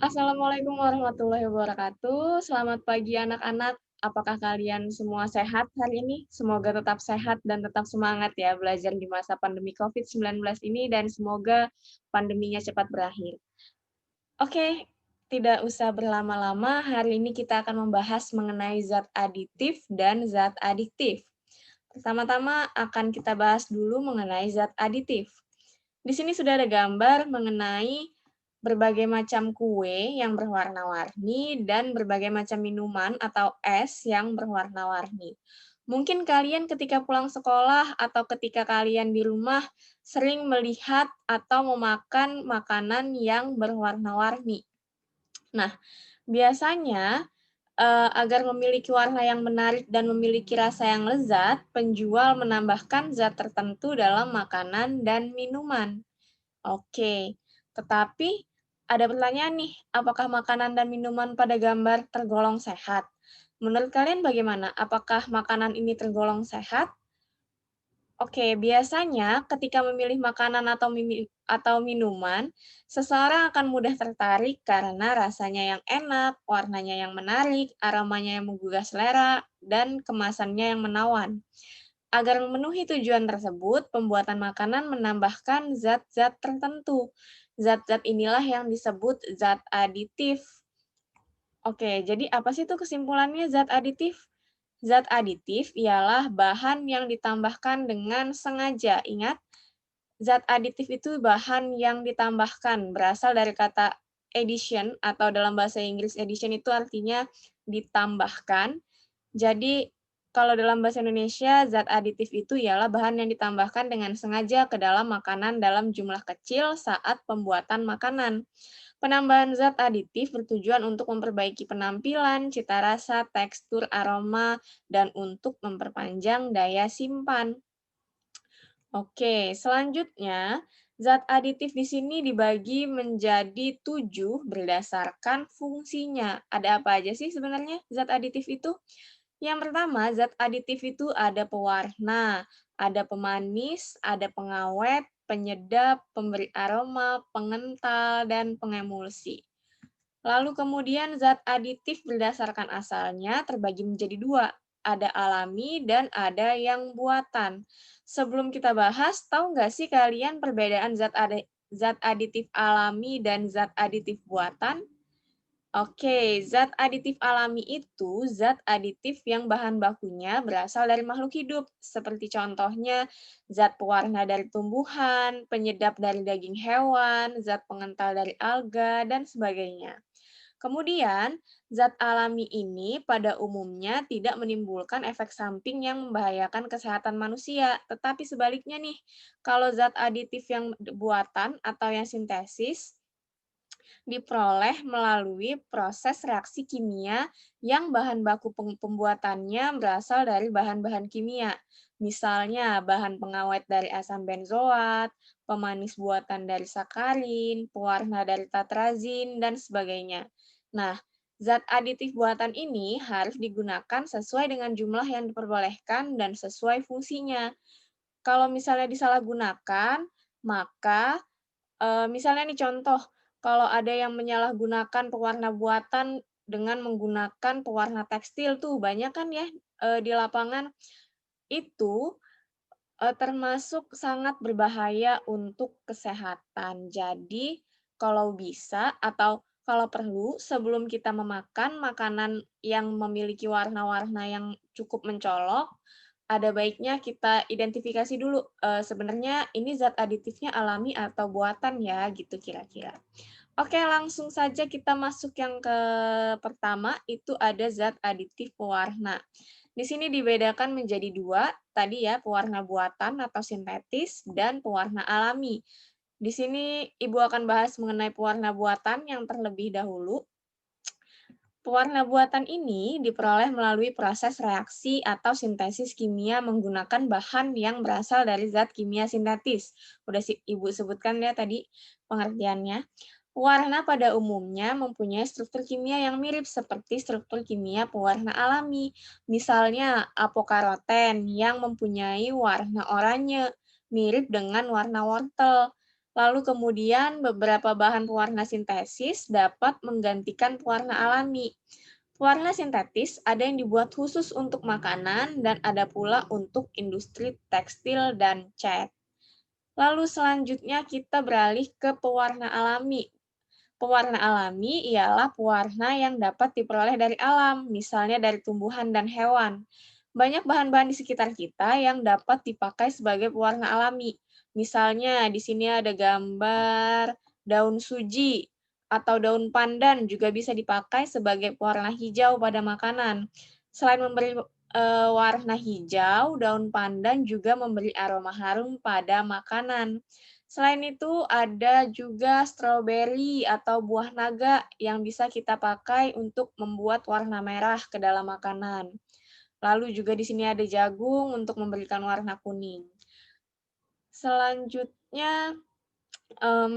Assalamualaikum warahmatullahi wabarakatuh. Selamat pagi anak-anak. Apakah kalian semua sehat hari ini? Semoga tetap sehat dan tetap semangat ya belajar di masa pandemi COVID-19 ini dan semoga pandeminya cepat berakhir. Oke, tidak usah berlama-lama, hari ini kita akan membahas mengenai zat aditif dan zat adiktif. Pertama-tama akan kita bahas dulu mengenai zat aditif. Di sini sudah ada gambar mengenai berbagai macam kue yang berwarna-warni dan berbagai macam minuman atau es yang berwarna-warni. Mungkin kalian ketika pulang sekolah atau ketika kalian di rumah sering melihat atau memakan makanan yang berwarna-warni. Nah, biasanya, agar memiliki warna yang menarik dan memiliki rasa yang lezat, penjual menambahkan zat tertentu dalam makanan dan minuman. Oke, tetapi ada pertanyaan nih, apakah makanan dan minuman pada gambar tergolong sehat? Menurut kalian bagaimana? Apakah makanan ini tergolong sehat? Oke, biasanya ketika memilih makanan atau minuman, seseorang akan mudah tertarik karena rasanya yang enak, warnanya yang menarik, aromanya yang menggugah selera, dan kemasannya yang menawan. Agar memenuhi tujuan tersebut, pembuatan makanan menambahkan zat-zat tertentu. Zat-zat inilah yang disebut zat aditif. Oke, jadi apa sih itu kesimpulannya zat aditif? Zat aditif ialah bahan yang ditambahkan dengan sengaja. Ingat, zat aditif itu bahan yang ditambahkan, berasal dari kata addition atau dalam bahasa Inggris addition itu artinya ditambahkan. Jadi kalau dalam bahasa Indonesia, zat aditif itu ialah bahan yang ditambahkan dengan sengaja ke dalam makanan dalam jumlah kecil saat pembuatan makanan. Penambahan zat aditif bertujuan untuk memperbaiki penampilan, cita rasa, tekstur, aroma, dan untuk memperpanjang daya simpan. Oke, selanjutnya, zat aditif di sini dibagi menjadi 7 berdasarkan fungsinya. Ada apa aja sih sebenarnya zat aditif itu? Yang pertama, zat aditif itu ada pewarna, ada pemanis, ada pengawet, penyedap, pemberi aroma, pengental, dan pengemulsi. Lalu kemudian zat aditif berdasarkan asalnya terbagi menjadi dua, ada alami dan ada yang buatan. Sebelum kita bahas, tahu nggak sih kalian perbedaan zat aditif alami dan zat aditif buatan? Oke, zat aditif alami itu zat aditif yang bahan bakunya berasal dari makhluk hidup, seperti contohnya zat pewarna dari tumbuhan, penyedap dari daging hewan, zat pengental dari alga, dan sebagainya. Kemudian, zat alami ini pada umumnya tidak menimbulkan efek samping yang membahayakan kesehatan manusia, tetapi sebaliknya nih, kalau zat aditif yang buatan atau yang sintesis diperoleh melalui proses reaksi kimia yang bahan baku pembuatannya berasal dari bahan-bahan kimia. Misalnya, bahan pengawet dari asam benzoat, pemanis buatan dari sakarin, pewarna dari tatrazin, dan sebagainya. Nah, zat aditif buatan ini harus digunakan sesuai dengan jumlah yang diperbolehkan dan sesuai fungsinya. Kalau misalnya disalahgunakan, maka misalnya nih contoh, kalau ada yang menyalahgunakan pewarna buatan dengan menggunakan pewarna tekstil tuh banyak kan ya, di lapangan. Itu, termasuk sangat berbahaya untuk kesehatan. Jadi, kalau bisa atau kalau perlu sebelum kita memakan makanan yang memiliki warna-warna yang cukup mencolok, ada baiknya kita identifikasi dulu, sebenarnya ini zat aditifnya alami atau buatan ya, gitu kira-kira. Oke, langsung saja kita masuk yang ke pertama, itu ada zat aditif pewarna. Di sini dibedakan menjadi dua, tadi ya, pewarna buatan atau sintetis, dan pewarna alami. Di sini Ibu akan bahas mengenai pewarna buatan yang terlebih dahulu. Pewarna buatan ini diperoleh melalui proses reaksi atau sintesis kimia menggunakan bahan yang berasal dari zat kimia sintetis. Udah Ibu sebutkan ya tadi pengertiannya. Warna pada umumnya mempunyai struktur kimia yang mirip seperti struktur kimia pewarna alami. Misalnya apokaroten yang mempunyai warna oranye, mirip dengan warna wortel. Lalu kemudian beberapa bahan pewarna sintesis dapat menggantikan pewarna alami. Pewarna sintetis ada yang dibuat khusus untuk makanan dan ada pula untuk industri tekstil dan cat. Lalu selanjutnya kita beralih ke pewarna alami. Pewarna alami ialah pewarna yang dapat diperoleh dari alam, misalnya dari tumbuhan dan hewan. Banyak bahan-bahan di sekitar kita yang dapat dipakai sebagai pewarna alami. Misalnya di sini ada gambar daun suji atau daun pandan juga bisa dipakai sebagai pewarna hijau pada makanan. Selain memberi warna hijau, daun pandan juga memberi aroma harum pada makanan. Selain itu, ada juga stroberi atau buah naga yang bisa kita pakai untuk membuat warna merah ke dalam makanan. Lalu juga di sini ada jagung untuk memberikan warna kuning. Selanjutnya,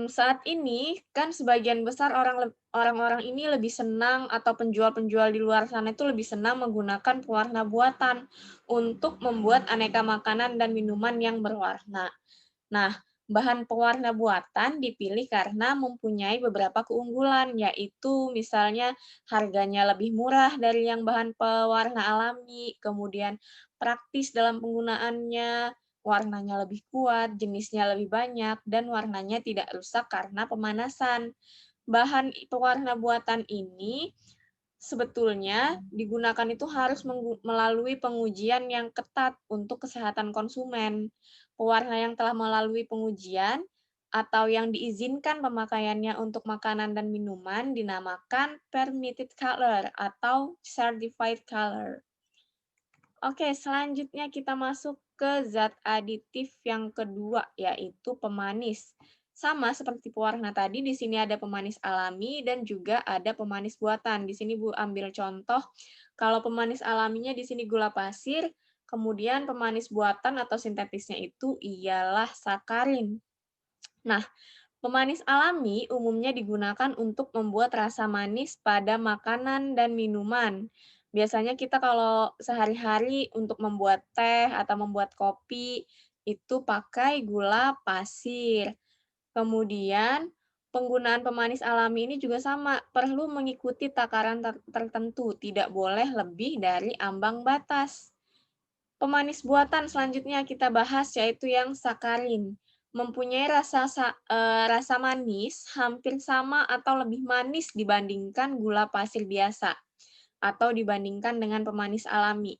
saat ini kan sebagian besar orang-orang ini lebih senang atau penjual-penjual di luar sana itu lebih senang menggunakan pewarna buatan untuk membuat aneka makanan dan minuman yang berwarna. Nah, bahan pewarna buatan dipilih karena mempunyai beberapa keunggulan, yaitu misalnya harganya lebih murah dari yang bahan pewarna alami, kemudian praktis dalam penggunaannya, warnanya lebih kuat, jenisnya lebih banyak, dan warnanya tidak rusak karena pemanasan. Bahan pewarna buatan ini sebetulnya digunakan itu harus melalui pengujian yang ketat untuk kesehatan konsumen. Pewarna yang telah melalui pengujian atau yang diizinkan pemakaiannya untuk makanan dan minuman dinamakan permitted color atau certified color. Oke, selanjutnya kita masuk ke zat aditif yang kedua, yaitu pemanis. Sama seperti pewarna tadi, di sini ada pemanis alami dan juga ada pemanis buatan. Di sini Bu ambil contoh, kalau pemanis alaminya di sini gula pasir, kemudian pemanis buatan atau sintetisnya itu ialah sakarin. Nah, pemanis alami umumnya digunakan untuk membuat rasa manis pada makanan dan minuman. Biasanya kita kalau sehari-hari untuk membuat teh atau membuat kopi, itu pakai gula pasir. Kemudian, penggunaan pemanis alami ini juga sama, perlu mengikuti takaran tertentu, tidak boleh lebih dari ambang batas. Pemanis buatan selanjutnya kita bahas yaitu yang sakarin. Mempunyai rasa manis hampir sama atau lebih manis dibandingkan gula pasir biasa atau dibandingkan dengan pemanis alami.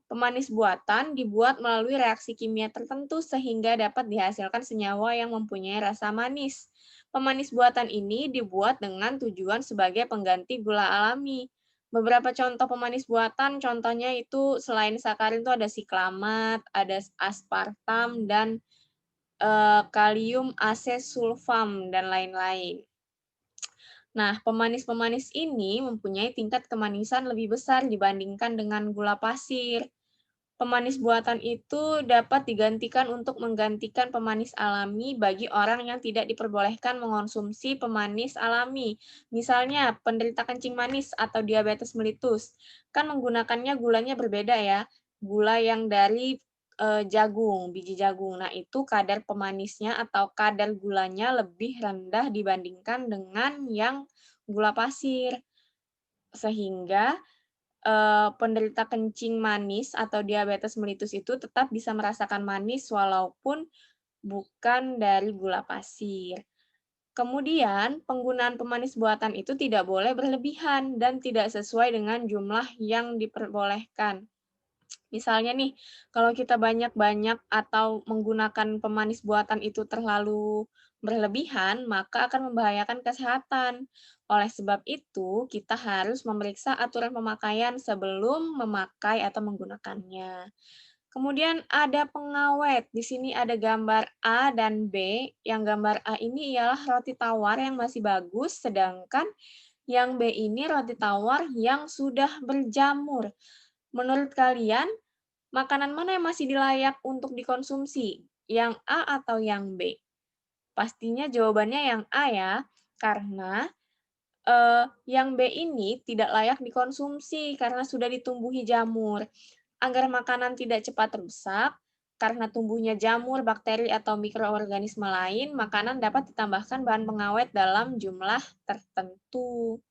Pemanis buatan dibuat melalui reaksi kimia tertentu sehingga dapat dihasilkan senyawa yang mempunyai rasa manis. Pemanis buatan ini dibuat dengan tujuan sebagai pengganti gula alami. Beberapa contoh pemanis buatan, contohnya itu selain sakarin itu ada siklamat, ada aspartam, dan kalium asesulfam, dan lain-lain. Nah, pemanis-pemanis ini mempunyai tingkat kemanisan lebih besar dibandingkan dengan gula pasir. Pemanis buatan itu dapat digantikan untuk menggantikan pemanis alami bagi orang yang tidak diperbolehkan mengonsumsi pemanis alami. Misalnya, penderita kencing manis atau diabetes melitus. Kan menggunakannya gulanya berbeda ya. Gula yang dari jagung, biji jagung. Nah, itu kadar pemanisnya atau kadar gulanya lebih rendah dibandingkan dengan yang gula pasir. Sehingga penderita kencing manis atau diabetes melitus itu tetap bisa merasakan manis walaupun bukan dari gula pasir. Kemudian, penggunaan pemanis buatan itu tidak boleh berlebihan dan tidak sesuai dengan jumlah yang diperbolehkan. Misalnya nih, kalau kita banyak-banyak atau menggunakan pemanis buatan itu terlalu berlebihan, maka akan membahayakan kesehatan. Oleh sebab itu, kita harus memeriksa aturan pemakaian sebelum memakai atau menggunakannya. Kemudian ada pengawet. Di sini ada gambar A dan B. Yang gambar A ini ialah roti tawar yang masih bagus, sedangkan yang B ini roti tawar yang sudah berjamur. Menurut kalian, makanan mana yang masih layak untuk dikonsumsi? Yang A atau yang B? Pastinya jawabannya yang A ya, karena yang B ini tidak layak dikonsumsi karena sudah ditumbuhi jamur. Agar makanan tidak cepat rusak, karena tumbuhnya jamur, bakteri, atau mikroorganisme lain, makanan dapat ditambahkan bahan pengawet dalam jumlah tertentu.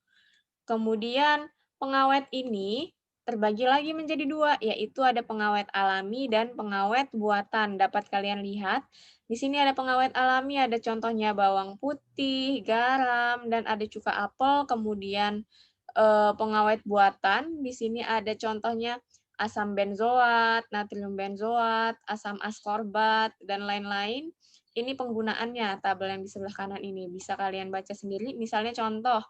Kemudian pengawet ini terbagi lagi menjadi dua, yaitu ada pengawet alami dan pengawet buatan. Dapat kalian lihat, di sini ada pengawet alami, ada contohnya bawang putih, garam, dan ada cuka apel. Kemudian pengawet buatan, di sini ada contohnya asam benzoat, natrium benzoat, asam askorbat, dan lain-lain. Ini penggunaannya, tabel yang di sebelah kanan ini. Bisa kalian baca sendiri, misalnya contoh,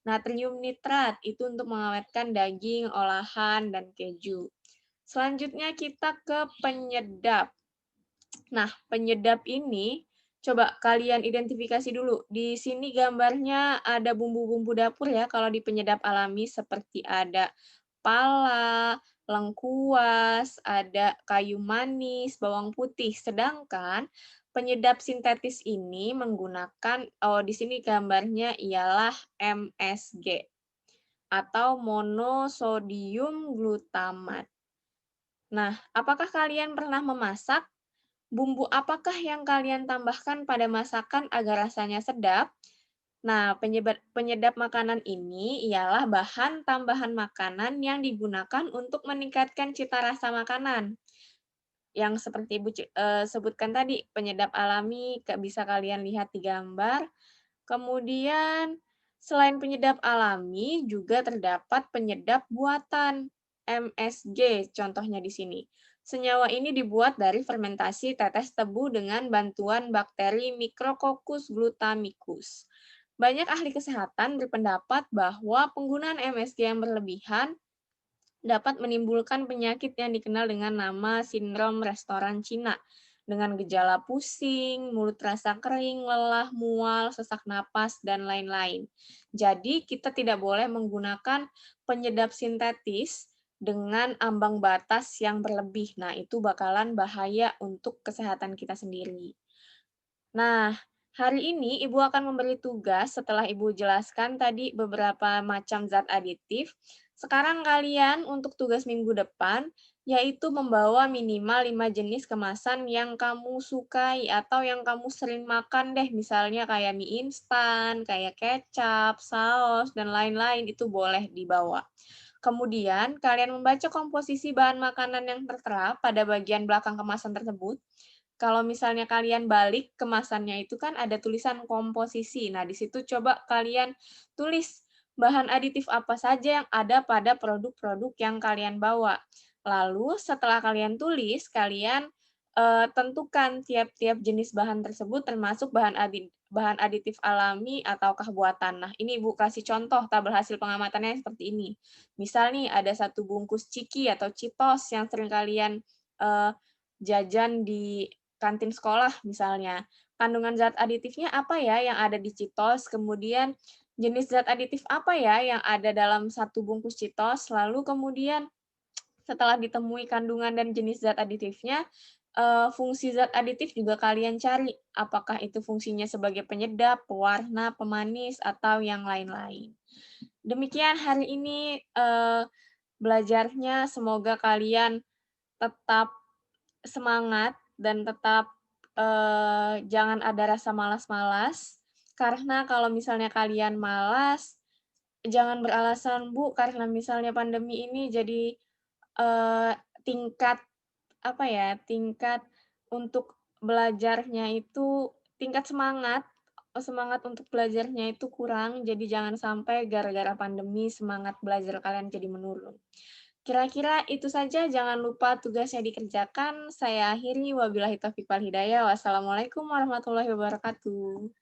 natrium nitrat itu untuk mengawetkan daging, olahan, dan keju. Selanjutnya kita ke penyedap. Nah, penyedap ini coba kalian identifikasi dulu. Di sini gambarnya ada bumbu-bumbu dapur ya, kalau di penyedap alami seperti ada pala, lengkuas, ada kayu manis, bawang putih. Sedangkan penyedap sintetis ini menggunakan, oh di sini gambarnya ialah MSG atau monosodium glutamat. Nah, apakah kalian pernah memasak? Bumbu apakah yang kalian tambahkan pada masakan agar rasanya sedap? Nah, penyedap makanan ini ialah bahan tambahan makanan yang digunakan untuk meningkatkan cita rasa makanan. Yang seperti Ibu sebutkan tadi, penyedap alami bisa kalian lihat di gambar. Kemudian, selain penyedap alami, juga terdapat penyedap buatan, MSG contohnya di sini. Senyawa ini dibuat dari fermentasi tetes tebu dengan bantuan bakteri Micrococcus glutamicus. Banyak ahli kesehatan berpendapat bahwa penggunaan MSG yang berlebihan dapat menimbulkan penyakit yang dikenal dengan nama sindrom restoran Cina, dengan gejala pusing, mulut terasa kering, lelah, mual, sesak napas, dan lain-lain. Jadi, kita tidak boleh menggunakan penyedap sintetis dengan ambang batas yang berlebih. Nah, itu bakalan bahaya untuk kesehatan kita sendiri. Nah, hari ini Ibu akan memberi tugas setelah Ibu jelaskan tadi beberapa macam zat aditif. Sekarang kalian untuk tugas minggu depan, yaitu membawa minimal 5 jenis kemasan yang kamu sukai atau yang kamu sering makan deh, misalnya kayak mie instan, kayak kecap, saus, dan lain-lain, itu boleh dibawa. Kemudian, kalian membaca komposisi bahan makanan yang tertera pada bagian belakang kemasan tersebut. Kalau misalnya kalian balik kemasannya itu kan ada tulisan komposisi. Nah, di situ coba kalian tulis bahan aditif apa saja yang ada pada produk-produk yang kalian bawa. Lalu setelah kalian tulis, kalian tentukan tiap-tiap jenis bahan tersebut termasuk bahan aditif alami ataukah buatan. Nah, ini Ibu kasih contoh tabel hasil pengamatannya seperti ini. Misal nih ada satu bungkus ciki atau Citos yang sering kalian jajan di kantin sekolah misalnya. Kandungan zat aditifnya apa ya yang ada di Citos, kemudian jenis zat aditif apa ya yang ada dalam satu bungkus Citos, lalu kemudian setelah ditemui kandungan dan jenis zat aditifnya, fungsi zat aditif juga kalian cari, apakah itu fungsinya sebagai penyedap, pewarna, pemanis, atau yang lain-lain. Demikian hari ini belajarnya, semoga kalian tetap semangat dan tetap, jangan ada rasa malas-malas, karena kalau misalnya kalian malas, jangan beralasan, "Bu, karena misalnya pandemi ini jadi, eee, tingkat, apa ya, tingkat untuk belajarnya itu tingkat semangat untuk belajarnya itu kurang, jadi jangan sampai gara-gara pandemi semangat belajar kalian jadi menurun." Kira-kira itu saja, jangan lupa tugasnya dikerjakan. Saya akhiri, wabillahi taufiq wal hidayah. Wassalamualaikum warahmatullahi wabarakatuh.